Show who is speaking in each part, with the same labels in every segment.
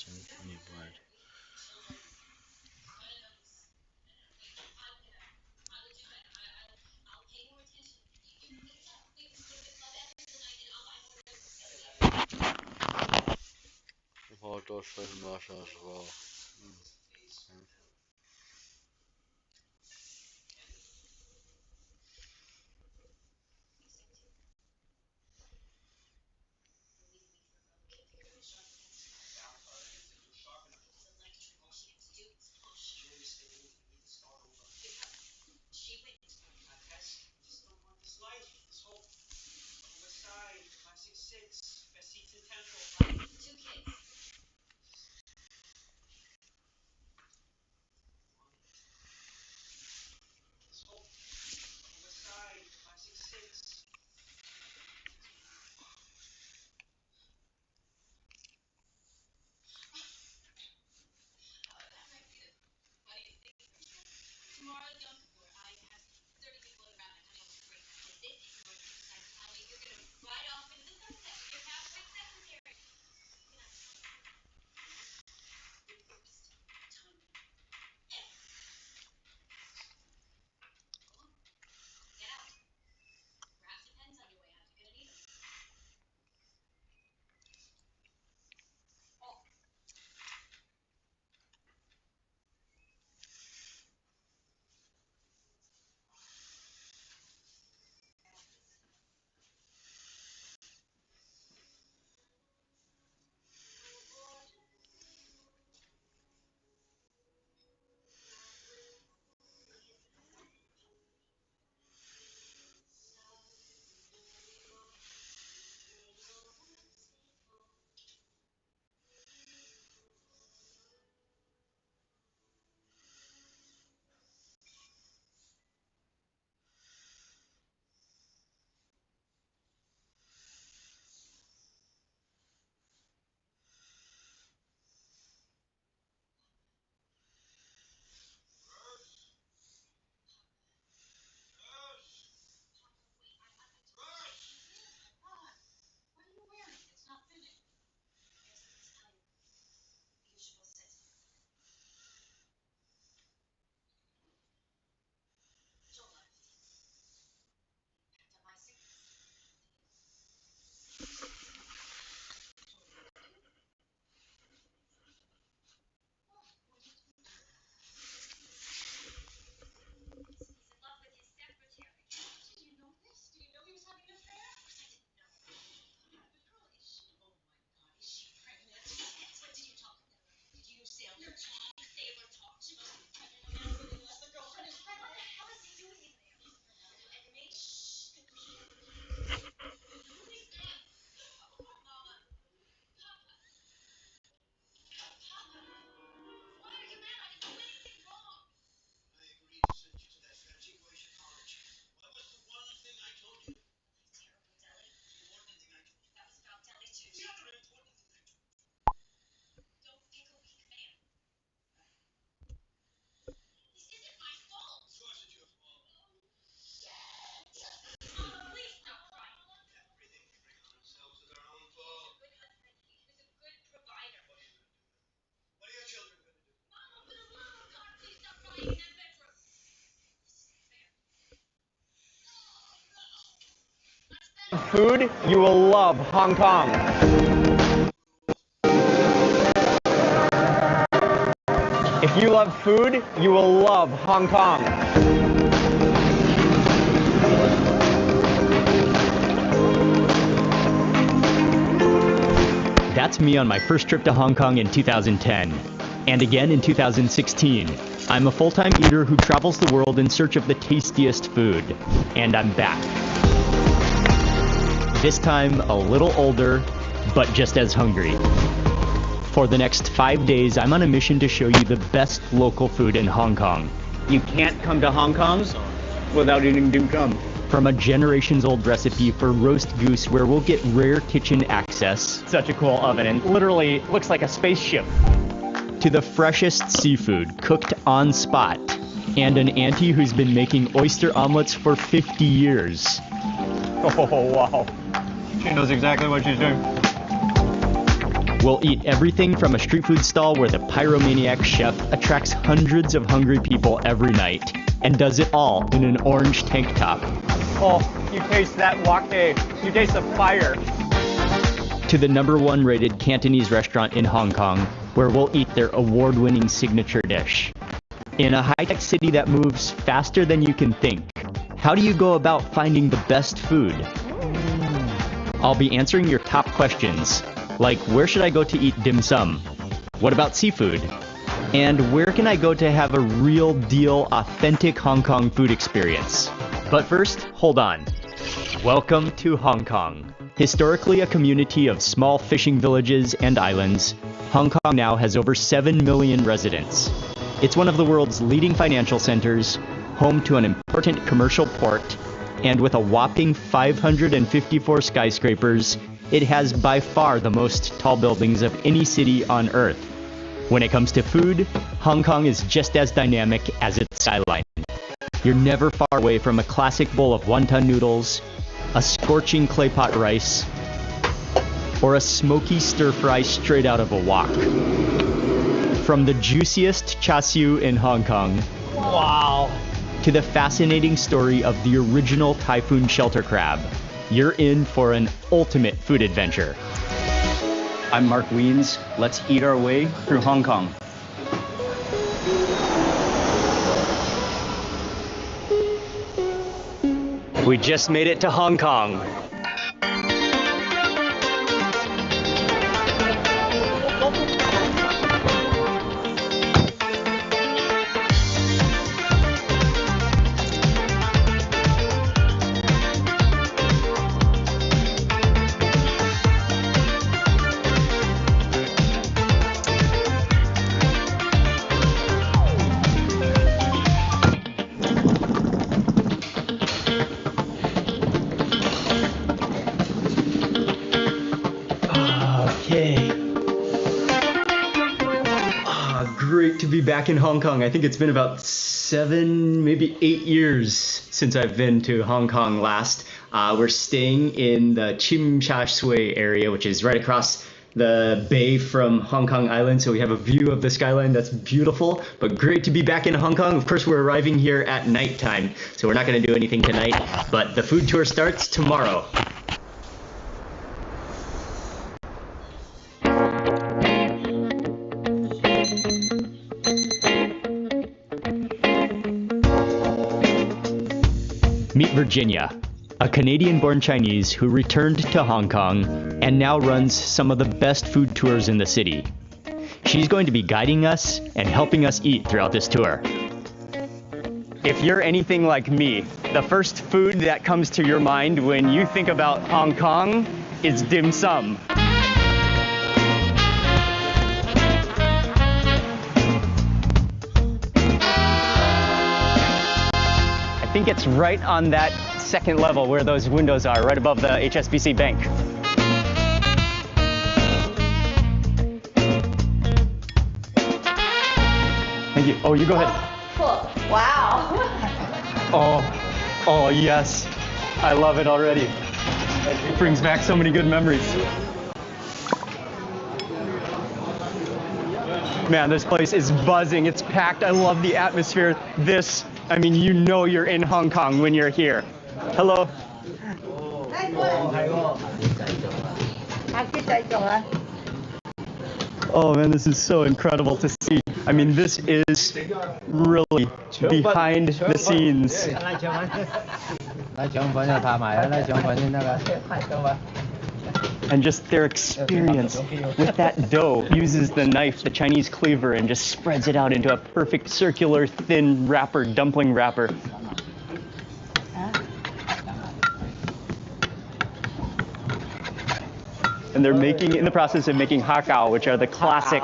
Speaker 1: any bread. Hard durchsprechen Mascha as well.
Speaker 2: Food, you will love Hong Kong. If you love food, you will love Hong Kong. That's me on my first trip to Hong Kong in 2010, and again in 2016. I'm a full-time eater who travels the world in search of the tastiest food, and I'm back. This time a little older, but just as hungry. For the next 5 days, I'm on a mission to show you the best local food in Hong Kong.
Speaker 3: You can't come to Hong Kong without eating dim sum.
Speaker 2: From a generations-old recipe for roast goose where we'll get rare kitchen access.
Speaker 3: Such a cool oven, and literally looks like a spaceship.
Speaker 2: To the freshest seafood cooked on spot. And an auntie who's been making oyster omelets for 50 years.
Speaker 3: Oh, wow. She knows exactly what she's doing.
Speaker 2: We'll eat everything from a street food stall where the pyromaniac chef attracts hundreds of hungry people every night and does it all in an orange tank top.
Speaker 3: Oh, you taste that wok, you taste the fire.
Speaker 2: To the #1 rated Cantonese restaurant in Hong Kong, where we'll eat their award-winning signature dish. In a high-tech city that moves faster than you can think, how do you go about finding the best food? I'll be answering your top questions, like where should I go to eat dim sum? What about seafood? And where can I go to have a real deal, authentic Hong Kong food experience? But first, hold on. Welcome to Hong Kong. Historically a community of small fishing villages and islands, Hong Kong now has over 7 million residents. It's one of the world's leading financial centers, home to an important commercial port, and with a whopping 554 skyscrapers, it has by far the most tall buildings of any city on Earth. When it comes to food, Hong Kong is just as dynamic as its skyline. You're never far away from a classic bowl of wonton noodles, a scorching clay pot rice, or a smoky stir-fry straight out of a wok. From the juiciest char siu in Hong Kong,
Speaker 3: Wow.
Speaker 2: to the fascinating story of the original typhoon shelter crab, you're in for an ultimate food adventure.
Speaker 3: I'm Mark Wiens. Let's eat our way through Hong Kong.
Speaker 2: We just made it to Hong Kong. Okay. Great to be back in Hong Kong. I think it's been about 7, maybe 8 years since I've been to Hong Kong last. We're staying in the Tsim Sha Tsui area, which is right across the bay from Hong Kong Island. So we have a view of the skyline that's beautiful, but great to be back in Hong Kong. Of course, we're arriving here at nighttime, so we're not going to do anything tonight, but the food tour starts tomorrow. Meet Virginia, a Canadian-born Chinese who returned to Hong Kong and now runs some of the best food tours in the city. She's going to be guiding us and helping us eat throughout this tour.
Speaker 3: If you're anything like me, the first food that comes to your mind when you think about Hong Kong is dim sum. I think it's right on that second level where those windows are, right above the HSBC Bank. Thank you. Oh, you go ahead.
Speaker 4: Cool. Wow.
Speaker 3: Oh, yes. I love it already. It brings back so many good memories. Man, this place is buzzing. It's packed. I love the atmosphere. I mean, you know you're in Hong Kong when you're here. Hello. Oh man, this is so incredible to see. I mean, this is really behind the scenes. And just their experience with that dough, uses the knife, the Chinese cleaver, and just spreads it out into a perfect circular thin wrapper, dumpling wrapper. And they're in the process of making hakao, which are the classic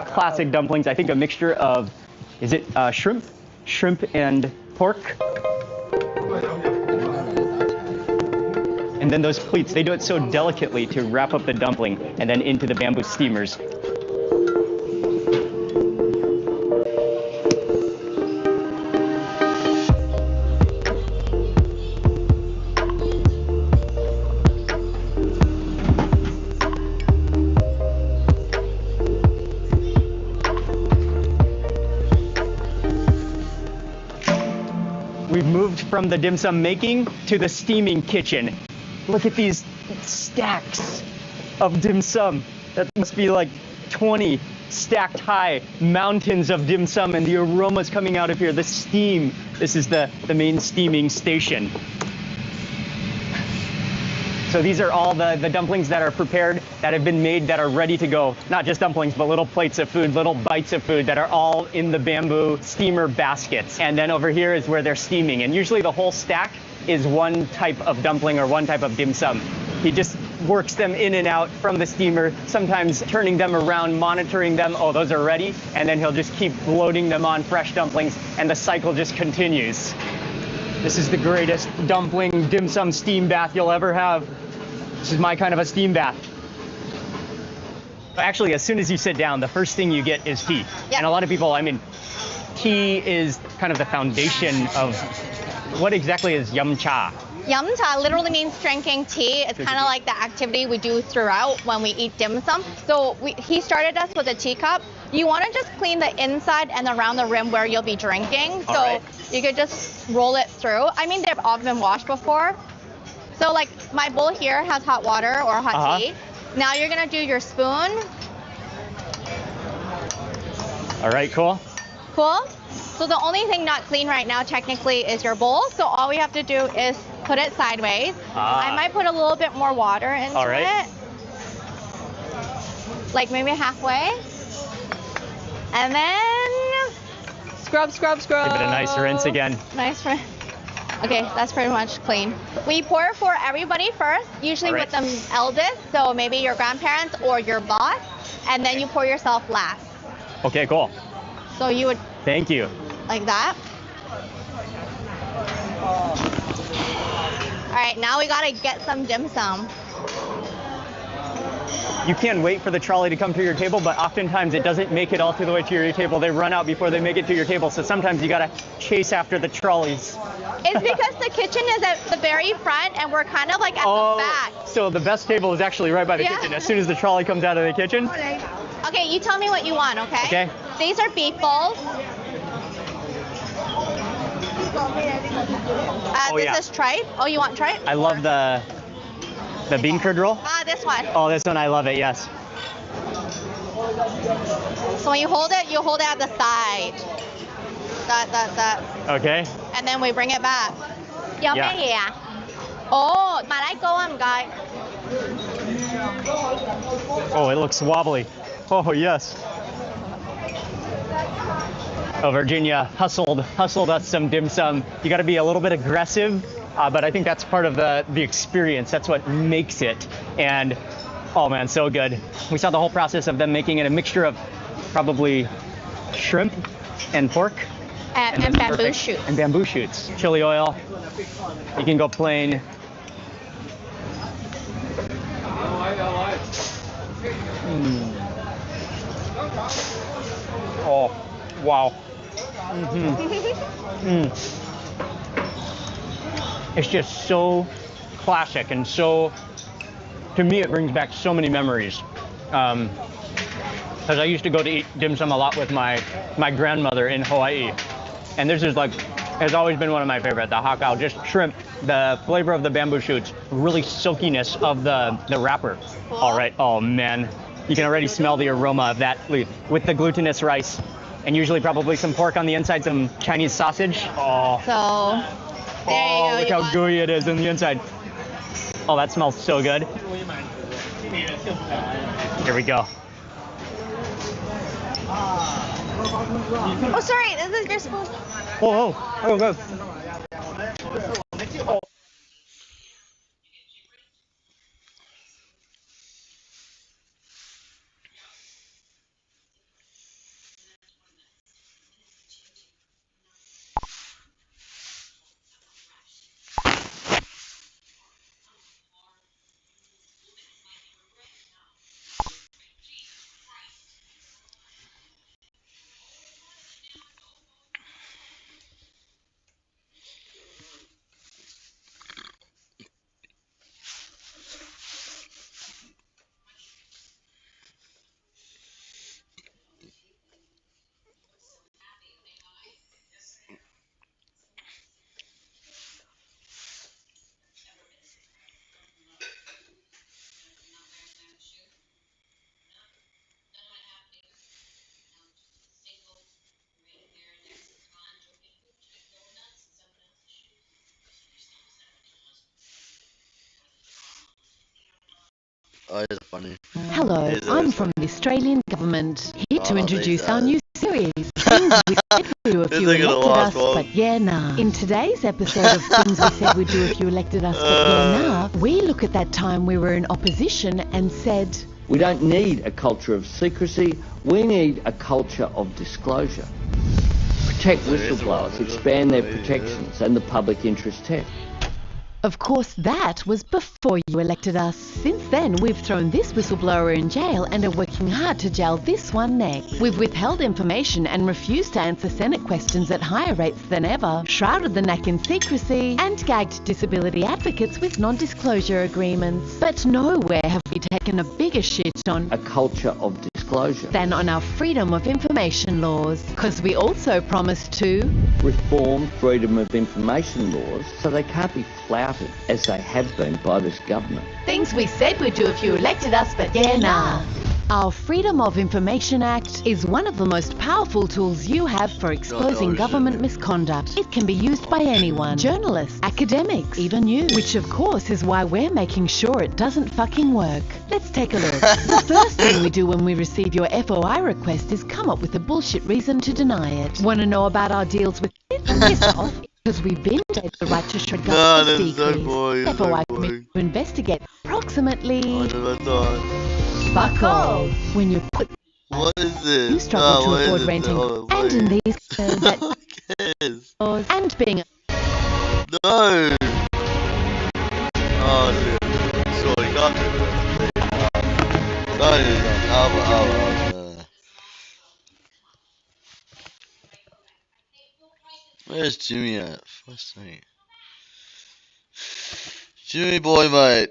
Speaker 3: classic dumplings. I think a mixture of, is it shrimp and pork? And then those pleats, they do it so delicately to wrap up the dumpling and then into the bamboo steamers. we've moved from the dim sum making to the steaming kitchen. Look at these stacks of dim sum. That must be like 20 stacked high mountains of dim sum, and the aromas coming out of here, the steam. This is the main steaming station. So these are all the dumplings that are prepared, that have been made, that are ready to go. Not just dumplings, but little plates of food, little bites of food that are all in the bamboo steamer baskets. And then over here is where they're steaming. And usually the whole stack is one type of dumpling or one type of dim sum. He just works them in and out from the steamer, sometimes turning them around, monitoring them. Oh, those are ready. And then he'll just keep loading them on fresh dumplings, and the cycle just continues. This is the greatest dumpling dim sum steam bath you'll ever have. This is my kind of a steam bath. Actually, as soon as you sit down, the first thing you get is tea.
Speaker 4: Yep.
Speaker 3: And a lot of people, I mean, tea is kind of the foundation of what exactly is yum cha?
Speaker 4: Yum cha literally means drinking tea. It's kind of like the activity we do throughout when we eat dim sum. So he started us with a teacup. You want to just clean the inside and around the rim where you'll be drinking. So
Speaker 3: right.
Speaker 4: You could just roll it through. I mean, they've all been washed before. So like my bowl here has hot water or hot tea. Now you're gonna do your spoon.
Speaker 3: All right, cool.
Speaker 4: Cool. So the only thing not clean right now technically is your bowl. So all we have to do is put it sideways. I might put a little bit more water into it. Like maybe halfway. And then scrub.
Speaker 3: Give it a nice rinse again.
Speaker 4: Nice rinse. Okay, that's pretty much clean. We pour for everybody first, usually with the eldest, so maybe your grandparents or your boss, and then you pour yourself last.
Speaker 3: Okay, cool.
Speaker 4: So you would...
Speaker 3: Thank you.
Speaker 4: Like that. All right, now we gotta get some dim sum.
Speaker 3: You can't wait for the trolley to come to your table, but oftentimes it doesn't make it all to the way to your table. They run out before they make it to your table, so sometimes you gotta chase after the trolleys.
Speaker 4: It's because the kitchen is at the very front and we're kind of like at the back.
Speaker 3: So the best table is actually right by the kitchen. As soon as the trolley comes out of the kitchen.
Speaker 4: Okay, you tell me what you want, okay?
Speaker 3: Okay.
Speaker 4: These are beef bowls. This is tripe. Oh, you want tripe?
Speaker 3: I love the bean curd roll.
Speaker 4: This one.
Speaker 3: Oh, this one, I love it, yes.
Speaker 4: So when you hold it at the side. That.
Speaker 3: Okay.
Speaker 4: And then we bring it back.
Speaker 3: Yeah.
Speaker 4: Oh, mà lấy cô em coi.
Speaker 3: Oh, it looks wobbly. Oh, yes. Oh, Virginia hustled us some dim sum. You got to be a little bit aggressive, but I think that's part of the experience. That's what makes it. And oh man, so good. We saw the whole process of them making it a mixture of probably shrimp and pork.
Speaker 4: And bamboo shoots.
Speaker 3: And bamboo shoots. Chili oil. You can go plain. Oh, wow. It's just so classic and so, to me, it brings back so many memories. Because I used to go to eat dim sum a lot with my grandmother in Hawaii. And this is like, has always been one of my favorite, the hakao, just shrimp, the flavor of the bamboo shoots, really silkiness of the wrapper.
Speaker 4: Cool.
Speaker 3: All right, oh man. You can already smell the aroma of that with the glutinous rice. And usually probably some pork on the inside, some Chinese sausage. Oh,
Speaker 4: So, there you go.
Speaker 3: look how gooey it is on the inside. Oh, that smells so good. Here we go.
Speaker 4: Oh, sorry, this is your spoon.
Speaker 3: Oh, good.
Speaker 1: Oh, it's funny.
Speaker 5: Hello,
Speaker 1: He's
Speaker 5: I'm
Speaker 1: always
Speaker 5: from
Speaker 1: funny.
Speaker 5: the Australian Government, here to
Speaker 1: Oh,
Speaker 5: introduce
Speaker 1: these
Speaker 5: our
Speaker 1: guys.
Speaker 5: new series, Things We Said We'd Do If
Speaker 1: This
Speaker 5: You
Speaker 1: ain't gonna
Speaker 5: Elected
Speaker 1: last
Speaker 5: Us,
Speaker 1: long.
Speaker 5: But Yeah Nah. In today's episode of Things We Said We'd Do If You Elected Us, But Yeah Nah, we look at that time we were in opposition and said,
Speaker 6: We don't need a culture of secrecy, we need a culture of disclosure. Protect whistleblowers, expand their protections and the public interest test.
Speaker 5: of course that was before you elected us. Since then, we've thrown this whistleblower in jail and are working hard to jail this one next. We've withheld information and refused to answer Senate questions at higher rates than ever, shrouded the NAC in secrecy, and gagged disability advocates with non-disclosure agreements. But nowhere have we taken a bigger shit on
Speaker 6: A culture of disclosure.
Speaker 5: than on our freedom of information laws. Because we also promised to
Speaker 6: Reform freedom of information laws so they can't be flouted as they have been by this government.
Speaker 5: things we said we'd do if you elected us, but yeah, nah. Our Freedom of Information Act is one of the most powerful tools you have for exposing government misconduct. It can be used by anyone, journalists, academics, even you, which of course is why we're making sure it doesn't fucking work. Let's take a look. The first thing we do when we receive your FOI request is come up with a bullshit reason to deny it. Want to know about our deals with piss off? Because we vindicated the right to shred
Speaker 1: No,
Speaker 5: government
Speaker 1: this is so
Speaker 5: secrets.
Speaker 1: boring, it's so
Speaker 5: FOI
Speaker 1: boring.
Speaker 5: committed to investigate approximately
Speaker 1: I never thought.
Speaker 5: fuck all. When you put
Speaker 1: What is this?
Speaker 5: you struggle
Speaker 1: what
Speaker 5: to
Speaker 1: is
Speaker 5: afford
Speaker 1: this?
Speaker 5: renting,
Speaker 1: Oh,
Speaker 5: and in
Speaker 1: please.
Speaker 5: these that
Speaker 1: Who cares?
Speaker 5: laws and being
Speaker 1: No! Oh, shit. Sorry, can't do this. Please. No, Where's Jimmy at? First thing. Jimmy boy, mate.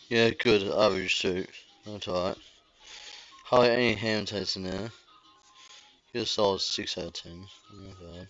Speaker 1: Yeah, good. Average suit. That's alright. Hardly any ham taste in there. Give a solid 6 out of 10. Not bad.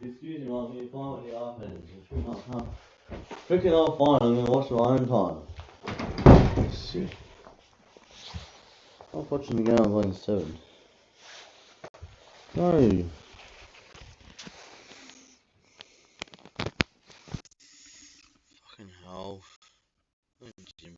Speaker 1: Excuse me, Mum, can you find what the iPad is? It's pretty much hard. Reckon I'll find it, I'm gonna watch my own time. Shit. I'm watching the game on playing 7. No. Fucking hell. Jim.